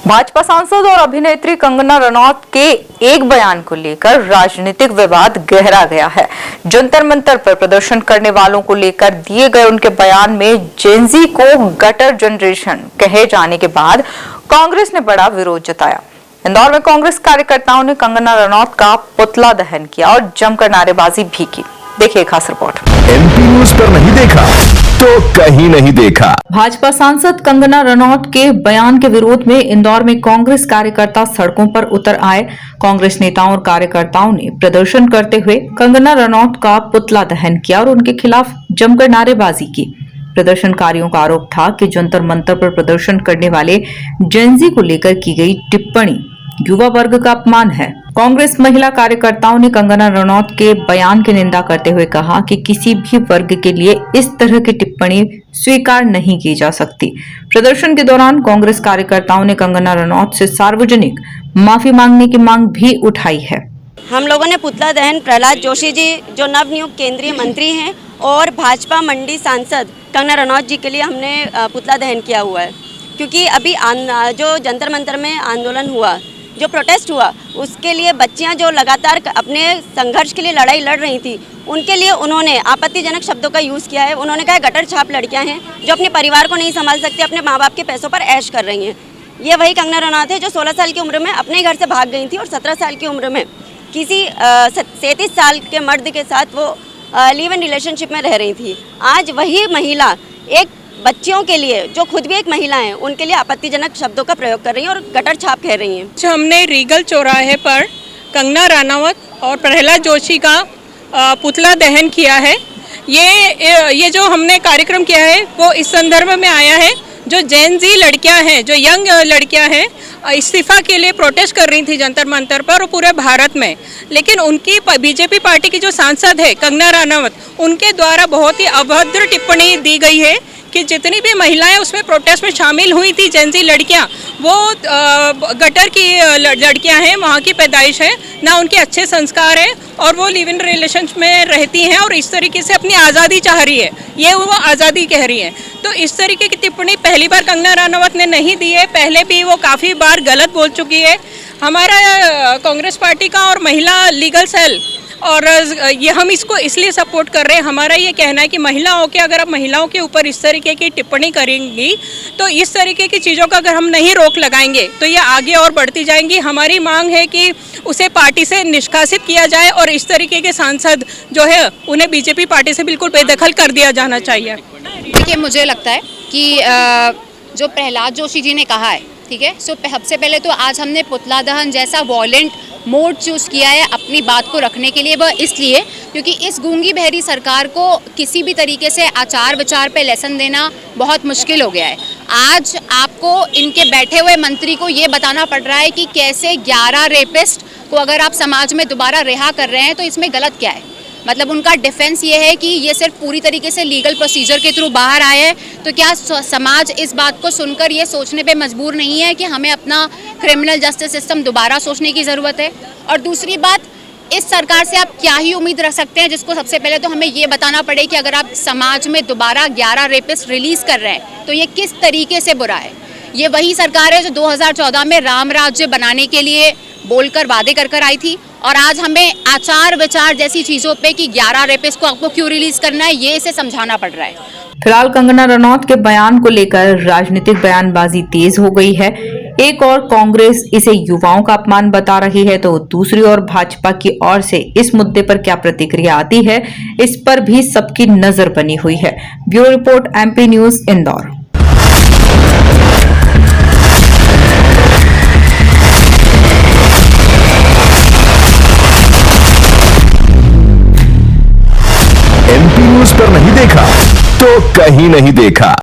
भाजपा सांसद और अभिनेत्री कंगना रनौत के एक बयान को लेकर राजनीतिक विवाद गहरा गया है। जंतर मंतर पर प्रदर्शन करने वालों को लेकर दिए गए उनके बयान में जेनजी को गटर जनरेशन कहे जाने के बाद कांग्रेस ने बड़ा विरोध जताया। इंदौर में कांग्रेस कार्यकर्ताओं ने कंगना रनौत का पुतला दहन किया और जमकर नारेबाजी भी की। देखिए खास रिपोर्ट। एमपी न्यूज पर नहीं देखा तो कहीं नहीं देखा। भाजपा सांसद कंगना रनौत के बयान के विरोध में इंदौर में कांग्रेस कार्यकर्ता सड़कों पर उतर आए। कांग्रेस नेताओं और कार्यकर्ताओं ने प्रदर्शन करते हुए कंगना रनौत का पुतला दहन किया और उनके खिलाफ जमकर नारेबाजी की। प्रदर्शनकारियों का आरोप था कि जंतर मंतर पर प्रदर्शन करने वाले जेनजी को लेकर की गई टिप्पणी युवा वर्ग का अपमान है। कांग्रेस महिला कार्यकर्ताओं ने कंगना रनौत के बयान की निंदा करते हुए कहा कि किसी भी वर्ग के लिए इस तरह की टिप्पणी स्वीकार नहीं की जा सकती। प्रदर्शन के दौरान कांग्रेस कार्यकर्ताओं ने कंगना रनौत से सार्वजनिक माफी मांगने की मांग भी उठाई है। हम लोगों ने पुतला दहन प्रहलाद जोशी जी जो नवनियुक्त केंद्रीय मंत्री हैं और भाजपा मंडी सांसद कंगना रनौत जी के लिए हमने पुतला दहन किया हुआ है, क्योंकि अभी जो जंतर मंतर में आंदोलन हुआ, जो प्रोटेस्ट हुआ, उसके लिए बच्चियां जो लगातार अपने संघर्ष के लिए लड़ाई लड़ रही थी, उनके लिए उन्होंने आपत्तिजनक शब्दों का यूज़ किया है। उन्होंने कहा गटर छाप लड़कियां हैं जो अपने परिवार को नहीं संभाल सकती, अपने माँ बाप के पैसों पर ऐश कर रही हैं। ये वही कंगना रनौत है जो 16 साल की उम्र में अपने घर से भाग गई थी और 17 साल की उम्र में किसी 37 साल के मर्द के साथ वो लिव इन रिलेशनशिप में रह रही थी। आज वही महिला एक बच्चियों के लिए जो खुद भी एक महिला हैं, उनके लिए आपत्तिजनक शब्दों का प्रयोग कर रही हैं और गटर छाप कह रही हैं। जो हमने रीगल चौराहे पर कंगना रनौत और प्रहलाद जोशी का पुतला दहन किया है, ये जो हमने कार्यक्रम किया है वो इस संदर्भ में आया है जो जेन जी लड़कियां हैं, जो यंग लड़कियां हैं, इस्तीफा के लिए प्रोटेस्ट कर रही थी जंतर मंतर पर और पूरे भारत में। लेकिन उनकी बीजेपी पार्टी की जो सांसद है कंगना रनौत, उनके द्वारा बहुत ही अभद्र टिप्पणी दी गई है कि जितनी भी महिलाएं उसमें प्रोटेस्ट में शामिल हुई थी, जेनजी लड़कियां, वो गटर की लड़कियां हैं, वहाँ की पैदाइश है, ना उनके अच्छे संस्कार हैं और वो लिव इन रिलेशन में रहती हैं और इस तरीके से अपनी आज़ादी चाह रही है, ये वो आज़ादी कह रही हैं। तो इस तरीके की टिप्पणी पहली बार कंगना रनौत ने नहीं दी है, पहले भी वो काफ़ी बार गलत बोल चुकी है। हमारा कांग्रेस पार्टी का और महिला लीगल सेल और ये हम इसको इसलिए सपोर्ट कर रहे हैं। हमारा ये कहना है कि महिलाओं के अगर आप महिलाओं के ऊपर इस तरीके की टिप्पणी करेंगी तो इस तरीके की चीज़ों का अगर हम नहीं रोक लगाएंगे तो ये आगे और बढ़ती जाएंगी। हमारी मांग है कि उसे पार्टी से निष्कासित किया जाए और इस तरीके के सांसद जो है उन्हें बीजेपी पार्टी से बिल्कुल बेदखल कर दिया जाना चाहिए। देखिए, मुझे लगता है कि जो प्रहलाद जोशी जी ने कहा है, ठीक है, सो सबसे पहले तो आज हमने पुतला दहन जैसा वॉयलेंट मोड चूज़ किया है अपनी बात को रखने के लिए। वह इसलिए क्योंकि इस गूंगी बहरी सरकार को किसी भी तरीके से आचार विचार पे लेसन देना बहुत मुश्किल हो गया है। आज आपको इनके बैठे हुए मंत्री को ये बताना पड़ रहा है कि कैसे 11 रेपिस्ट को अगर आप समाज में दोबारा रिहा कर रहे हैं तो इसमें गलत क्या है। मतलब उनका डिफेंस ये है कि ये सिर्फ पूरी तरीके से लीगल प्रोसीजर के थ्रू बाहर आए हैं। तो क्या समाज इस बात को सुनकर ये सोचने पे मजबूर नहीं है कि हमें अपना क्रिमिनल जस्टिस सिस्टम दोबारा सोचने की ज़रूरत है। और दूसरी बात, इस सरकार से आप क्या ही उम्मीद रख सकते हैं जिसको सबसे पहले तो हमें ये बताना पड़े कि अगर आप समाज में दोबारा 11 रेपिस्ट रिलीज़ कर रहे हैं तो ये किस तरीके से बुरा है। ये वही सरकार है जो 2014 में राम राज्य बनाने के लिए बोलकर वादे कर आई थी और आज हमें आचार विचार जैसी चीज़ों पे कि 11 रेपिस्ट को आपको क्यों रिलीज करना है, ये इसे समझाना पड़ रहा है। फिलहाल कंगना रनौत के बयान को लेकर राजनीतिक बयानबाजी तेज हो गई है। एक और कांग्रेस इसे युवाओं का अपमान बता रही है तो दूसरी ओर भाजपा की ओर से इस मुद्दे पर क्या प्रतिक्रिया आती है, इस पर भी सबकी नजर बनी हुई है। Bureau report, MP news, Indore. MP news पर नहीं देखा तो कहीं नहीं देखा।